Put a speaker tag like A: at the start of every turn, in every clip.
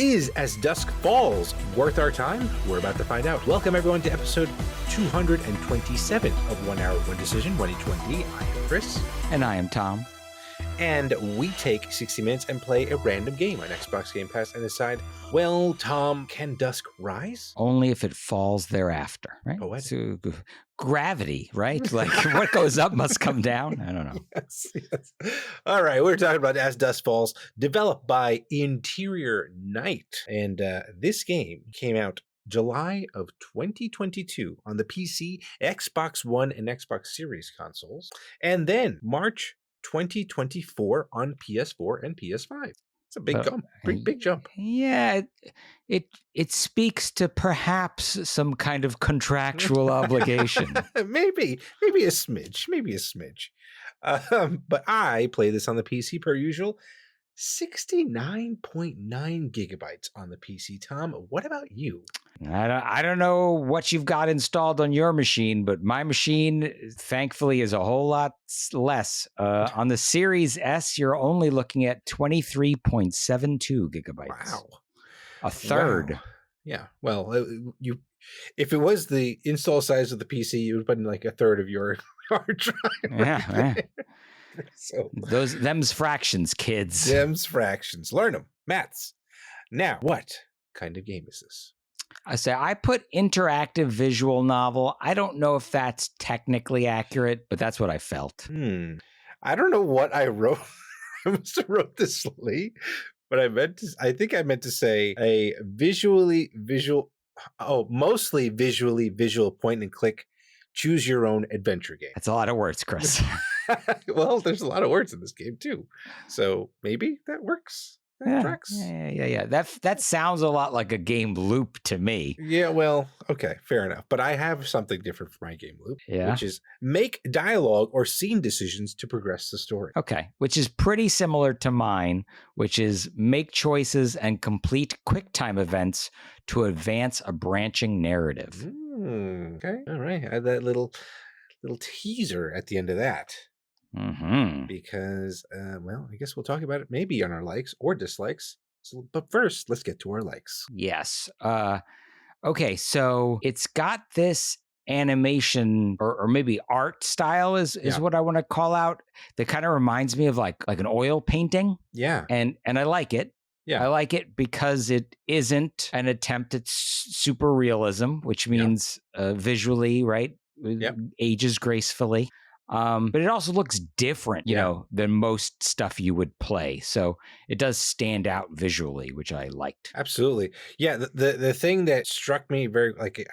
A: is As Dusk Falls worth our time? We're about to find out. Welcome everyone to episode 227 of 1 Hour 1 Decision 2020. I am Chris.
B: And I am Tom.
A: And we take 60 minutes and play a random game on Xbox Game Pass and decide, well, Tom, can Dusk rise?
B: Only if it falls thereafter, right?
A: Oh,
B: so, gravity, right? Like what goes up must come down. I don't know.
A: Yes. All right, we're talking about As Dusk Falls, developed by Interior Night. And this game came out July of 2022 on the PC, Xbox One, and Xbox Series consoles. And then March 2024 on PS4 and PS5. It's a big jump, pretty big jump.
B: Yeah, it speaks to perhaps some kind of contractual obligation.
A: maybe a smidge. But I play this on the PC per usual. 69.9 gigabytes on the PC. Tom, what about you?
B: I don't know what you've got installed on your machine, but my machine, thankfully, is a whole lot less. On the Series S, you're only looking at 23.72 gigabytes.
A: Wow.
B: A third.
A: Wow. Yeah. Well, if it was the install size of the PC, it would have been like a third of your hard drive.
B: Yeah.
A: So
B: them's fractions, kids.
A: Them's fractions. Learn them. Maths. Now, what kind of game is this?
B: I put interactive visual novel. I don't know if that's technically accurate, but that's what I felt.
A: I don't know what I wrote. I must have wrote this late, but I think I meant to say a mostly visually visual point and click, choose your own adventure game.
B: That's a lot of words, Chris.
A: Well, there's a lot of words in this game too, so maybe that works. That tracks.
B: Yeah. That sounds a lot like a game loop to me.
A: Yeah, well, okay, fair enough. But I have something different for my game loop, which is make dialogue or scene decisions to progress the story.
B: Okay, which is pretty similar to mine, which is make choices and complete QuickTime events to advance a branching narrative.
A: Okay, all right. I had that little teaser at the end of that. Because, well, I guess we'll talk about it maybe on our likes or dislikes. So, but first, let's get to our likes.
B: Yes. Okay, so it's got this animation or maybe art style is what I want to call out. That kind of reminds me of like an oil painting.
A: Yeah.
B: And I like it. Yeah. I like it because it isn't an attempt at super realism, which means visually, right? Ages gracefully. But it also looks different, you know, than most stuff you would play. So it does stand out visually, which I liked.
A: Absolutely. Yeah. The thing that struck me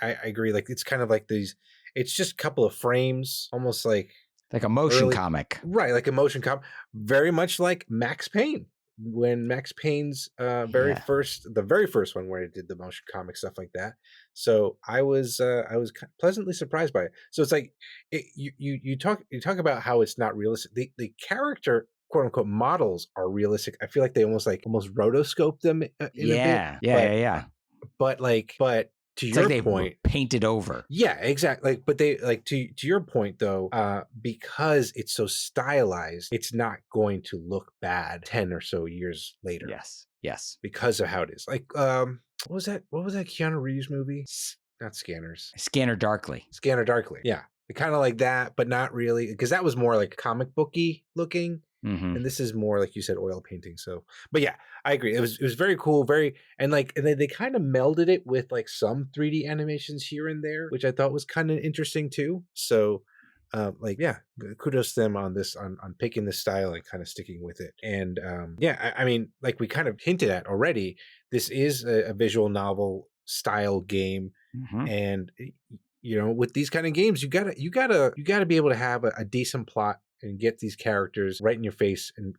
A: I agree. Like, it's kind of like it's just a couple of frames, almost like
B: a motion comic.
A: Right. Like a motion comic, very much like Max Payne. When Max Payne's the very first one where it did the motion comic stuff like that. So I was pleasantly surprised by it. So it's like you talk about how it's not realistic. The character quote unquote models are realistic. I feel like they almost rotoscope them.
B: Yeah.
A: But to your point,
B: painted over.
A: Yeah, exactly. But they to your point though, because it's so stylized, it's not going to look bad 10 or so years later.
B: Yes.
A: Because of how it is. Like, what was that Keanu Reeves movie? Not Scanners.
B: Scanner Darkly.
A: Yeah. Kind of like that, but not really, because that was more like comic booky looking. And this is more, like you said, oil painting. So, but yeah, I agree. It was very cool. And they kind of melded it with like some 3D animations here and there, which I thought was kind of interesting too. So, kudos to them on this, on picking this style and kind of sticking with it. And I mean, like we kind of hinted at already, this is a visual novel style game, and you know, with these kind of games, you gotta be able to have a decent plot and get these characters right in your face and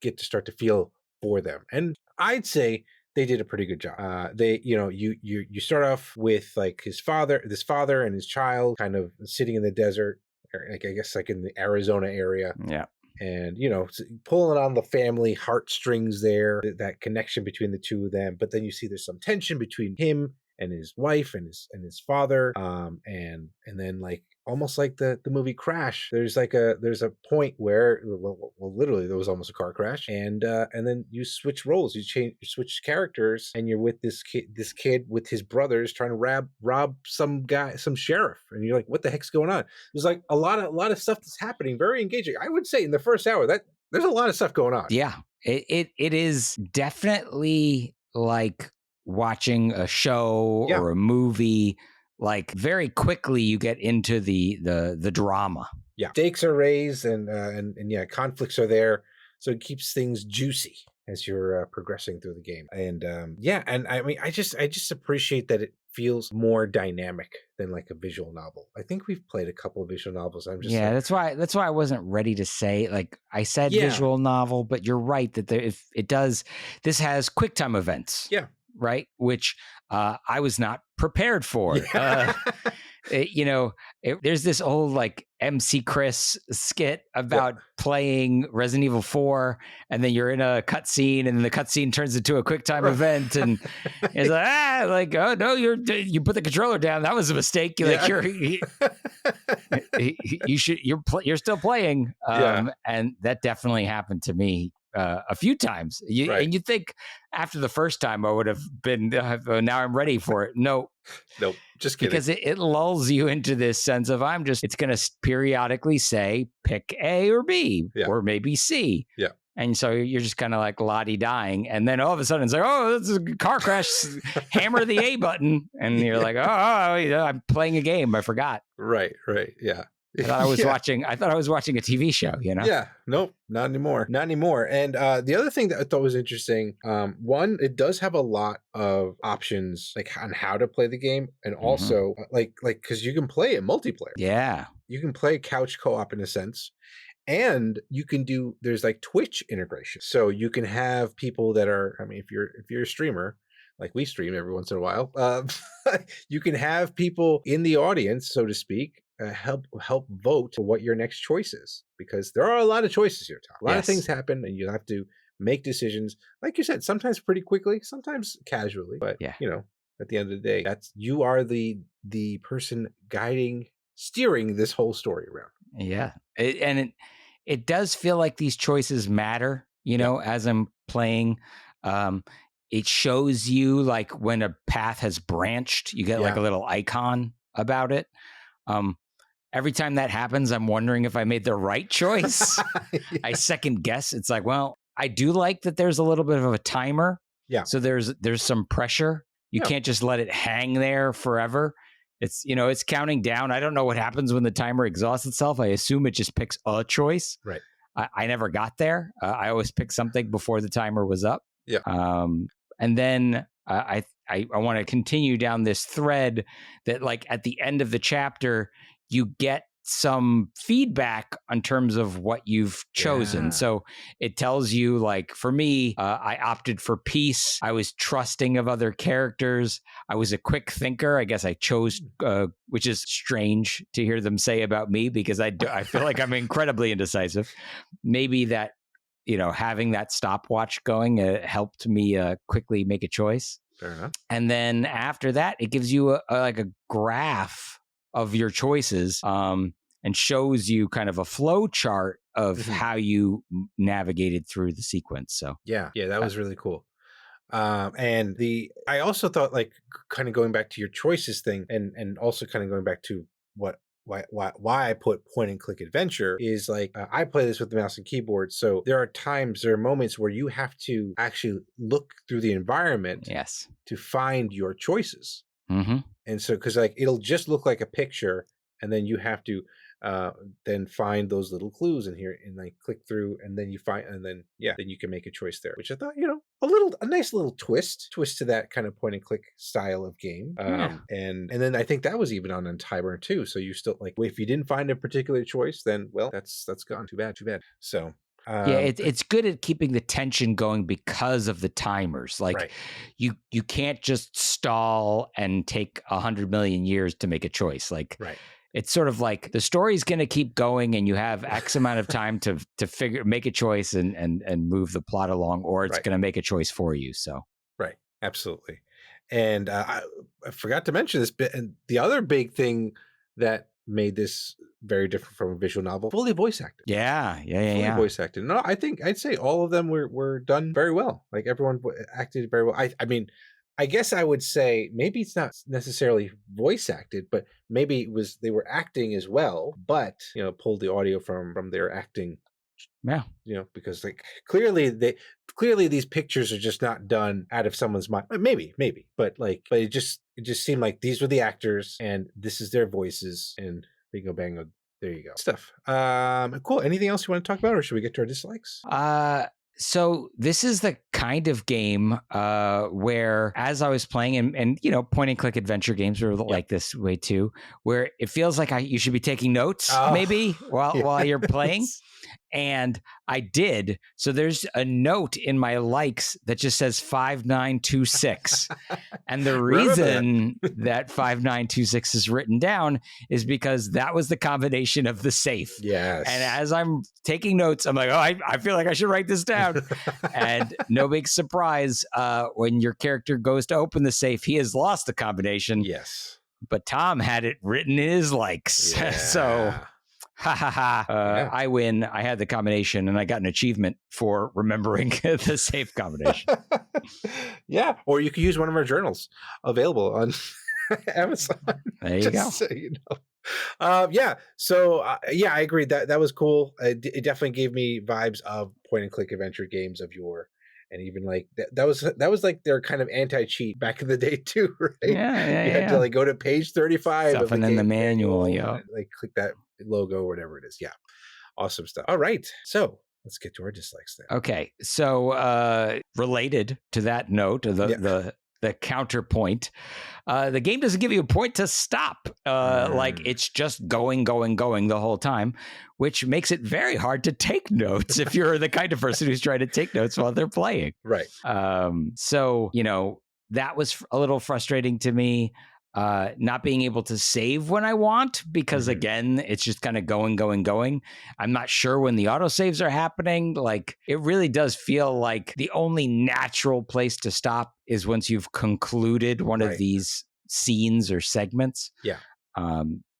A: get to start to feel for them. And I'd say they did a pretty good job. You start off with like this father and his child kind of sitting in the desert, or like I guess like in the Arizona area.
B: Yeah.
A: And, you know, pulling on the family heartstrings there, that connection between the two of them. But then you see there's some tension between him and his wife and his father. And then like almost like the movie Crash. There's a point where literally there was almost a car crash, and then you switch roles, you switch characters, and you're with this kid with his brothers trying to rob some sheriff, and you're like, what the heck's going on? There's like a lot of stuff that's happening, very engaging. I would say in the first hour that there's a lot of stuff going on.
B: Yeah, it is definitely like watching a show or a movie. Like very quickly you get into the drama.
A: Yeah, stakes are raised, and yeah, conflicts are there, so it keeps things juicy as you're progressing through the game. And and I mean, I just appreciate that it feels more dynamic than like a visual novel. I think we've played a couple of visual novels. I'm just
B: that's why I wasn't ready to say, like, I said visual novel, but you're right that this has quick time events.
A: Yeah.
B: Right, which I was not prepared for.
A: Yeah.
B: There's this old like MC Chris skit about playing Resident Evil 4, and then you're in a cutscene, and then the cutscene turns into a quick time event, and it's like, oh no, you put the controller down. That was a mistake. You're you're still playing, and that definitely happened to me a few times. And you think after the first time I would have been, now I'm ready for it. Nope,
A: just kidding.
B: Because it lulls you into this sense of it's going to periodically say pick A or B or maybe C.
A: Yeah.
B: And so you're just kind of like la-di-dying. And then all of a sudden it's like, oh, this is a car crash, hammer the A button. And you're like, I'm playing a game. I forgot.
A: Right. Yeah.
B: I thought I was watching a TV show,
A: Yeah, nope, not anymore. And the other thing that I thought was interesting, one, it does have a lot of options like on how to play the game, and also like because you can play it multiplayer.
B: Yeah,
A: you can play couch co-op in a sense. And you can there's like Twitch integration. So you can have people that are, I mean, if you're a streamer, like we stream every once in a while, you can have people in the audience, so to speak, help vote for what your next choice is, because there are a lot of choices here, Tom. A lot of things happen, and you have to make decisions, like you said, sometimes pretty quickly, sometimes casually, but at the end of the day, you are the person steering this whole story around.
B: Yeah, it does feel like these choices matter, as I'm playing. It shows you like when a path has branched, you get like a little icon about it. Every time that happens, I'm wondering if I made the right choice. I second guess. It's like, well, I do like that there's a little bit of a timer.
A: Yeah.
B: So there's some pressure. You can't just let it hang there forever. It's, it's counting down. I don't know what happens when the timer exhausts itself. I assume it just picks a choice.
A: Right.
B: I never got there. I always picked something before the timer was up.
A: Yeah.
B: And then I want to continue down this thread that, like, at the end of the chapter, you get some feedback in terms of what you've chosen. Yeah. So it tells you, like, for me, I opted for peace. I was trusting of other characters. I was a quick thinker. I guess I chose, which is strange to hear them say about me, because I feel like I'm incredibly indecisive. Maybe that, having that stopwatch going helped me quickly make a choice.
A: Fair enough.
B: And then after that, it gives you a graph of your choices, and shows you kind of a flow chart of how you navigated through the sequence. So
A: yeah, that was really cool. And I also thought, like, kind of going back to your choices thing, and also kind of going back to why I put point and click adventure is, like, I play this with the mouse and keyboard. So there are moments where you have to actually look through the environment to find your choices.
B: Mm-hmm.
A: And so, because, like, it'll just look like a picture, and then you have to then find those little clues in here and, like, click through, and then then you can make a choice there, which I thought, a nice little twist to that kind of point and click style of game. And then I think that was even on timer too. So you still, like, if you didn't find a particular choice, then, well, that's gone. Too bad. So.
B: It's good at keeping the tension going because of the timers. Like, you can't just stall and take 100 million years to make a choice. Like, it's sort of like the story's going to keep going, and you have X amount of time to make a choice and move the plot along, or it's going to make a choice for you. So
A: absolutely. And I forgot to mention this bit, and the other big thing that made this very different from a visual novel. Fully voice acted.
B: Yeah.
A: Voice acted. No, I think I'd say all of them were done very well. Like everyone acted very well. I mean, I guess I would say maybe it's not necessarily voice acted, but maybe they were acting as well, but pulled the audio from their acting.
B: Yeah.
A: Because like clearly these pictures are just not done out of someone's mind. Maybe, but it just seemed like these were the actors and this is their voices and bingo bango. There you go. Stuff. Cool. Anything else you want to talk about, or should we get to our dislikes?
B: So this is the kind of game where, as I was playing, and point and click adventure games are like this way too, where it feels like you should be taking notes maybe while you're playing. And I did. So there's a note in my likes that just says 5926. And the reason that 5926 is written down is because that was the combination of the safe.
A: Yes.
B: And as I'm taking notes, I'm like, I feel like I should write this down. And no big surprise, when your character goes to open the safe, he has lost the combination.
A: Yes.
B: But Tom had it written in his likes.
A: Yeah.
B: So... I win. I had the combination and I got an achievement for remembering the safe combination.
A: Yeah. Or you could use one of our journals available on Amazon.
B: There you go.
A: So you know. Yeah. So yeah, I agree that was cool. It definitely gave me vibes of point and click adventure games of yore. And even like that was like their kind of anti-cheat back in the day too, right?
B: Yeah.
A: You had to like go to page 35
B: Stuffing in the manual,
A: like click that logo or whatever it is. Yeah. Awesome stuff. All right. So let's get to our dislikes then.
B: Okay. So related to that note, the counterpoint, the game doesn't give you a point to stop. Like it's just going the whole time, which makes it very hard to take notes if you're the kind of person who's trying to take notes while they're playing.
A: Right.
B: So, that was a little frustrating to me. Not being able to save when I want, because again, it's just kind of going. I'm not sure when the autosaves are happening. Like, it really does feel like the only natural place to stop is once you've concluded one of these scenes or segments.
A: Yeah.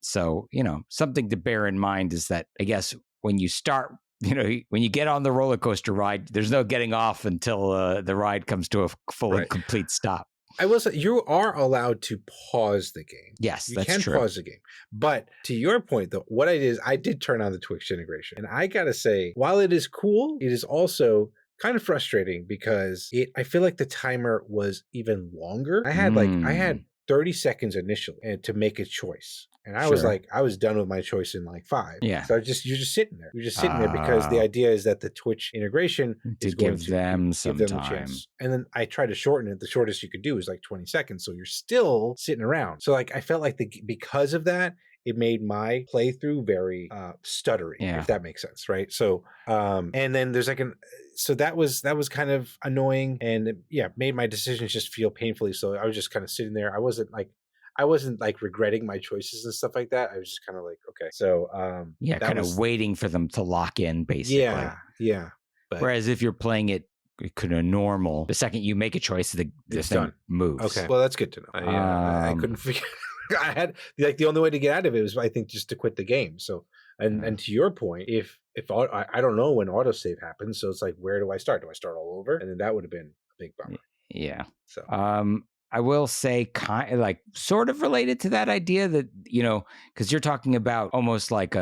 B: So, something to bear in mind is that, I guess, when you start, when you get on the roller coaster ride, there's no getting off until the ride comes to a full and complete stop.
A: I will say you are allowed to pause the game.
B: Yes, that's true.
A: You can pause the game. But to your point, though, what I did is I did turn on the Twitch integration. And I got to say, while it is cool, it is also kind of frustrating because I feel like the timer was even longer. I had 30 seconds initially to make a choice. And I was done with my choice in like 5.
B: Yeah.
A: So you're just sitting there. You're just sitting there because the idea is that the Twitch integration is going to
B: them some
A: a
B: time.
A: chance. And then I tried to shorten it. The shortest you could do is like 20 seconds. So you're still sitting around. So like I felt like because of that, it made my playthrough very stuttery, if that makes sense, right? So and then there's like so that was kind of annoying, and made my decisions just feel painfully. So I was just kind of sitting there. I wasn't like regretting my choices and stuff like that. I was just kind of like, okay. So
B: kind of waiting for them to lock in, basically.
A: Yeah. But,
B: whereas if you're playing it kind of normal, the second you make a choice, the thing moves.
A: Okay. Well, that's good to know. I couldn't figure. I had like the only way to get out of it was, I think, just to quit the game. So and to your point, if I don't know when autosave happens, so it's like, where do I start? Do I start all over? And then that would have been a big bummer.
B: Yeah.
A: So
B: I will say, sort of related to that idea that, because you're talking about almost like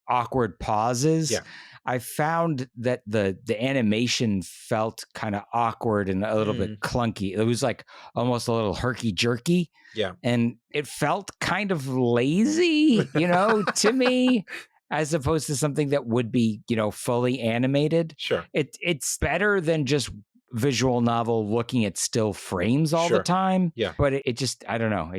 B: awkward pauses.
A: Yeah.
B: I found that the animation felt kind of awkward and a little bit clunky. It was like almost a little herky-jerky.
A: Yeah.
B: And it felt kind of lazy, to me, as opposed to something that would be, fully animated.
A: Sure.
B: It's better than just visual novel looking at still frames all the time.
A: Yeah.
B: But it just, I don't know.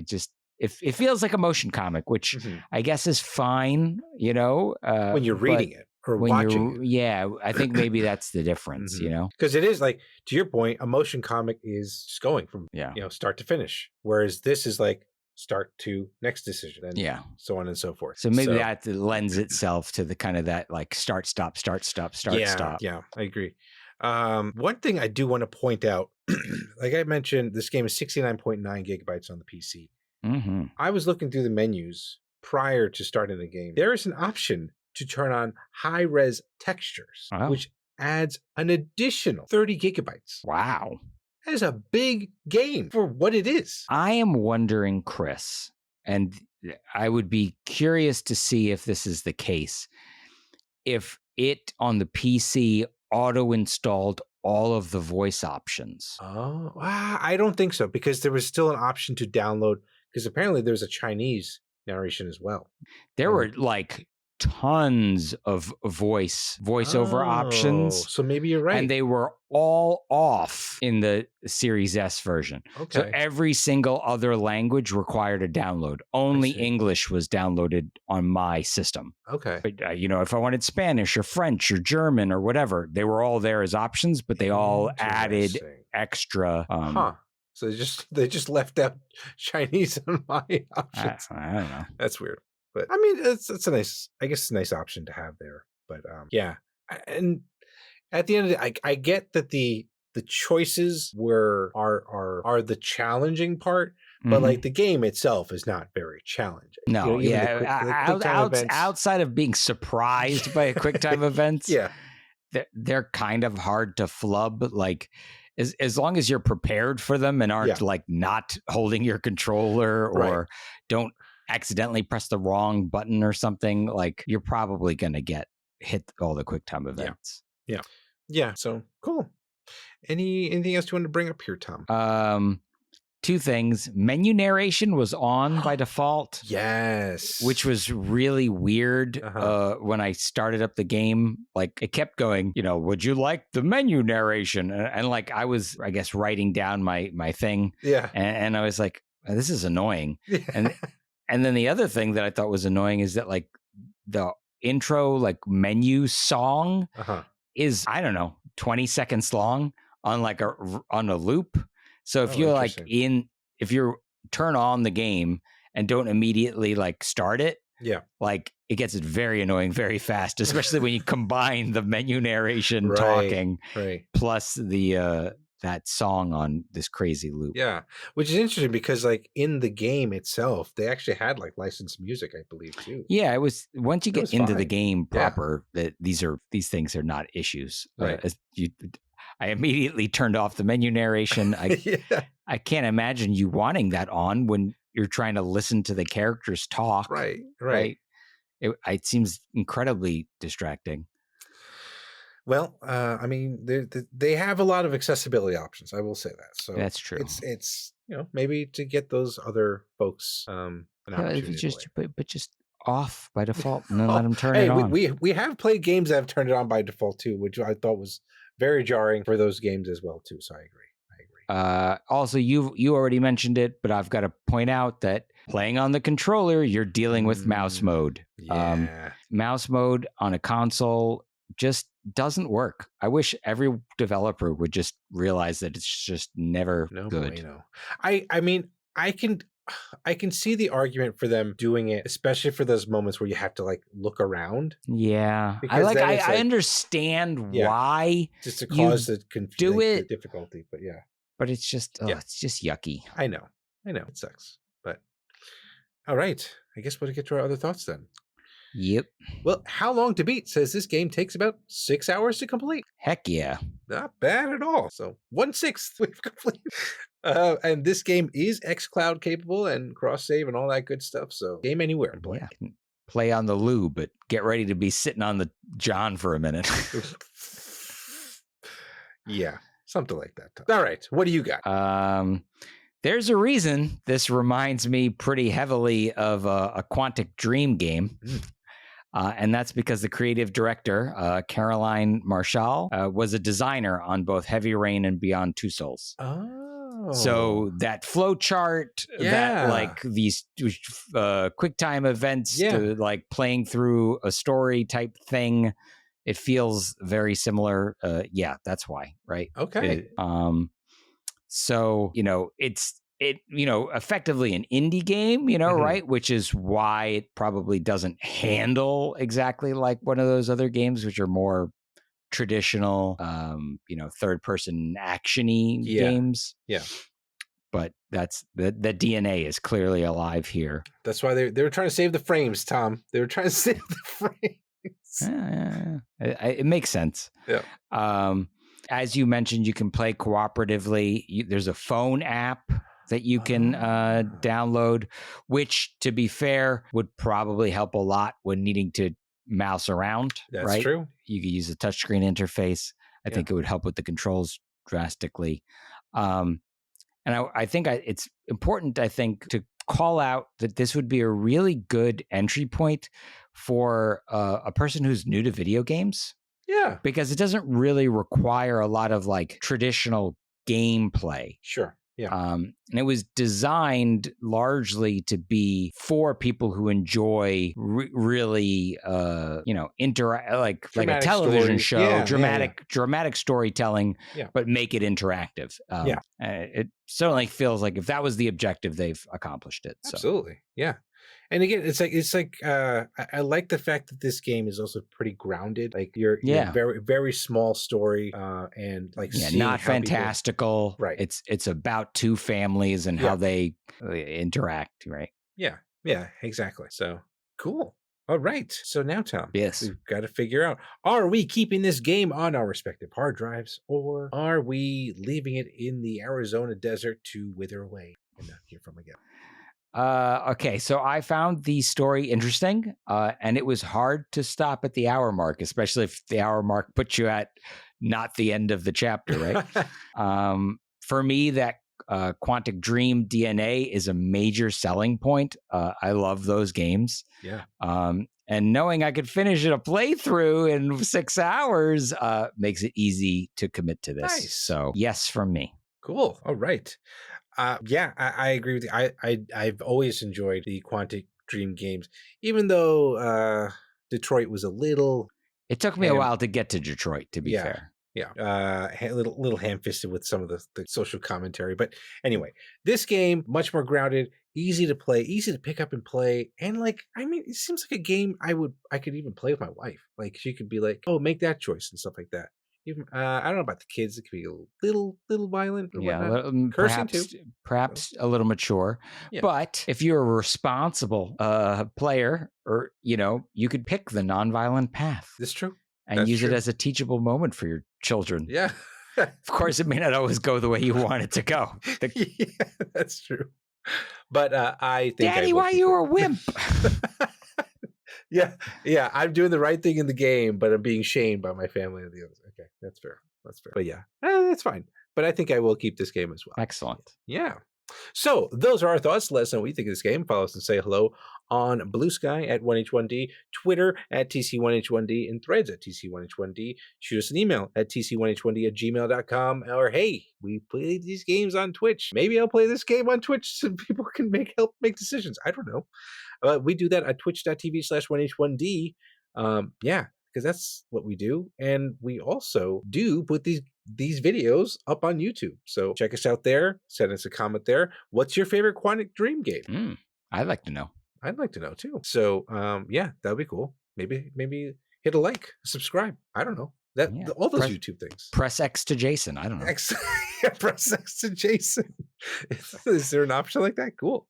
B: It feels like a motion comic, which I guess is fine,
A: when you're reading it. Or watching it.
B: Yeah, I think maybe that's the difference,
A: Because it is like, to your point, a motion comic is just going from start to finish, whereas this is like start to next decision, and so on and so forth.
B: So maybe that lends itself to the kind of that like start, stop, start, stop, start, stop.
A: Yeah, I agree. One thing I do want to point out, like I mentioned, this game is 69.9 gigabytes on the PC. I was looking through the menus prior to starting the game, there is an option to turn on high-res textures, which adds an additional 30 gigabytes.
B: Wow.
A: That is a big game for what it is.
B: I am wondering, Chris, and I would be curious to see if this is the case, if it on the PC auto-installed all of the voice options.
A: Oh, I don't think so, because there was still an option to download, because apparently there was a Chinese narration as well.
B: There were like tons of voiceover options.
A: So maybe you're right.
B: And they were all off in the Series S version.
A: Okay.
B: So every single other language required a download. Only English was downloaded on my system.
A: Okay.
B: But, if I wanted Spanish or French or German or whatever, they were all there as options, but they all added extra.
A: So they just left out Chinese on my options.
B: I don't know.
A: That's weird. But I mean, it's a nice, I guess, a nice option to have there. But yeah, and at the end of the day, I get that the choices are the challenging part, but like the game itself is not very challenging.
B: No, outside of being surprised by QuickTime events, they're kind of hard to flub. Like as long as you're prepared for them and aren't like not holding your controller or don't accidentally press the wrong button or something, like you're probably going to hit all the QuickTime events.
A: Yeah. So cool. Anything else you want to bring up here, Tom?
B: Two things. Menu narration was on by default.
A: Yes.
B: Which was really weird when I started up the game. Like it kept going, would you like the menu narration? And like I was, I guess, writing down my thing.
A: Yeah.
B: And I was like, this is annoying. And then the other thing that I thought was annoying is that like the intro like menu song is, I don't know, 20 seconds long on a loop. So if you're like if you turn on the game and don't immediately like start it, like it gets very annoying very fast, especially when you combine the menu narration talking plus the that song on this crazy loop.
A: Yeah, which is interesting because like in the game itself, they actually had like licensed music, I believe too.
B: Yeah, it was once you get into the game proper, that these things are not issues. I immediately turned off the menu narration. I can't imagine you wanting that on when you're trying to listen to the characters talk.
A: Right.
B: It seems incredibly distracting.
A: Well, I mean, they have a lot of accessibility options. I will say that. So
B: that's true.
A: It's maybe to get those other folks an opportunity.
B: Just off by default and then let them turn it on.
A: We have played games that have turned it on by default too, which I thought was very jarring for those games as well too. So I agree.
B: Also, you already mentioned it, but I've got to point out that playing on the controller, you're dealing with mouse mode. Mouse mode on a console just doesn't work. I wish every developer would just realize that it's just never good.
A: Bueno. I mean, I can see the argument for them doing it, especially for those moments where you have to like look around.
B: Yeah, I understand why
A: just to cause the difficulty,
B: but it's just it's just yucky.
A: I know, it sucks, but all right. I guess we'll get to our other thoughts then.
B: Yep.
A: Well, How Long to Beat says this game takes about 6 hours to complete.
B: Heck yeah.
A: Not bad at all. So 1/6 we've completed. And this game is xCloud capable and cross save and all that good stuff. So game anywhere and play.
B: Yeah. Play on the Lou, but get ready to be sitting on the John for a minute.
A: Yeah, something like that. All right, what do you got?
B: There's a reason this reminds me pretty heavily of a Quantic Dream game. And that's because the creative director, Caroline Marshall, was a designer on both Heavy Rain and Beyond Two Souls.
A: Oh.
B: So that flow chart, that like these QuickTime events to like playing through a story type thing, it feels very similar. That's why, right?
A: Okay.
B: So, it's effectively an indie game, right? Which is why it probably doesn't handle exactly like one of those other games, which are more traditional, third person action-y games.
A: Yeah.
B: but that's the DNA is clearly alive here.
A: That's why they were trying to save the frames, Tom. They were trying to save the frames.
B: It makes sense.
A: Yeah.
B: As you mentioned, you can play cooperatively. There's a phone app that you can download, which, to be fair, would probably help a lot when needing to mouse around.
A: That's
B: right?
A: true.
B: You could use a touchscreen interface. I think it would help with the controls drastically. And I think it's important, I think, to call out that this would be a really good entry point for a person who's new to video games.
A: Yeah.
B: Because it doesn't really require a lot of like traditional gameplay.
A: Sure. Yeah.
B: And it was designed largely to be for people who enjoy really, like a television show, dramatic storytelling, but make it interactive. It certainly feels like if that was the objective, they've accomplished it.
A: Absolutely. Yeah. And again, it's like I like the fact that this game is also pretty grounded. Like you're very, very small story, and like
B: not fantastical.
A: Right.
B: It's about two families and how they interact. Right.
A: Yeah. Yeah. Exactly. So cool. All right. So now, Tom,
B: yes,
A: we've got to figure out: are we keeping this game on our respective hard drives, or are we leaving it in the Arizona desert to wither away and not hear from again?
B: Okay, so I found the story interesting, and it was hard to stop at the hour mark, especially if the hour mark puts you at not the end of the chapter, right? For me, that Quantic Dream DNA is a major selling point. I love those games.
A: Yeah.
B: And knowing I could finish a playthrough in 6 hours makes it easy to commit to this.
A: Nice.
B: So yes, from me.
A: Cool. All right. I agree with you. I've always enjoyed the Quantic Dream games, even though Detroit was a little.
B: It took me a while to get to Detroit, to be fair.
A: Yeah, a little ham-fisted with some of the social commentary, but anyway, this game much more grounded, easy to play, easy to pick up and play, and it seems like a game I could even play with my wife. Like she could be like, "Oh, make that choice" and stuff like that. Even I don't know about the kids; it could be a little violent. Cursing
B: perhaps a little mature. Yeah. But if you're a responsible player, or you could pick the nonviolent path.
A: That's true.
B: And use it as a teachable moment for your children.
A: Yeah.
B: Of course, it may not always go the way you want it to go.
A: Yeah, that's true. But I think,
B: Daddy, why you a wimp?
A: Yeah, I'm doing the right thing in the game, but I'm being shamed by my family and the others. Okay, that's fair. But yeah, that's fine. But I think I will keep this game as well.
B: Excellent.
A: Yeah. So those are our thoughts. Let us know what you think of this game. Follow us and say hello on Blue Sky at 1H1D, Twitter at TC1H1D, and Threads at TC1H1D. Shoot us an email at TC1H1D@gmail.com. Or hey, we play these games on Twitch. Maybe I'll play this game on Twitch so people can help make decisions. I don't know. We do that at twitch.tv/1H1D. Because that's what we do. And we also do put these videos up on YouTube. So check us out there. Send us a comment there. What's your favorite Quantic Dream game?
B: I'd like to know.
A: I'd like to know too. So that would be cool. Maybe hit a like, subscribe. I don't know. All those YouTube things.
B: Press X to Jason. I don't know.
A: Press X to Jason. Is there an option like that? Cool.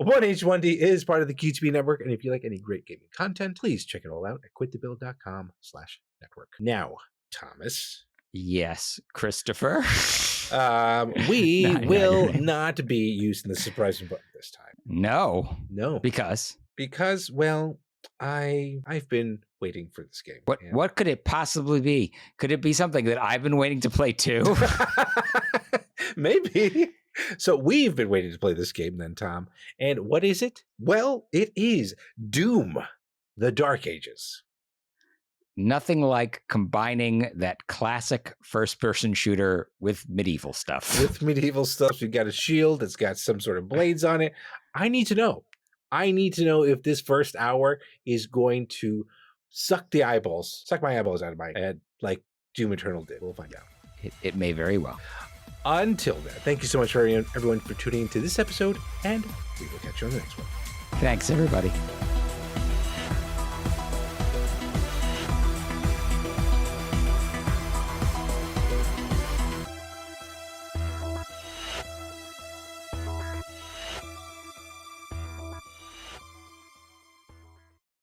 A: 1H1D is part of the QTB network, and if you like any great gaming content, please check it all out at quitthebuild.com/network. Now, Thomas.
B: Yes, Christopher.
A: We will not be using the surprising button this time.
B: No.
A: Because well, I've been waiting for this game.
B: What could it possibly be? Could it be something that I've been waiting to play too?
A: Maybe. So we've been waiting to play this game then, Tom. And what is it? Well, it is Doom, the Dark Ages.
B: Nothing like combining that classic first-person shooter with medieval stuff.
A: You've got a shield that's got some sort of blades on it. I need to know if this first hour is going to suck my eyeballs out of my head like Doom Eternal did. We'll find out.
B: It may very well.
A: Until then, thank you so much for everyone for tuning into this episode, and we will catch you on the next one.
B: Thanks, everybody.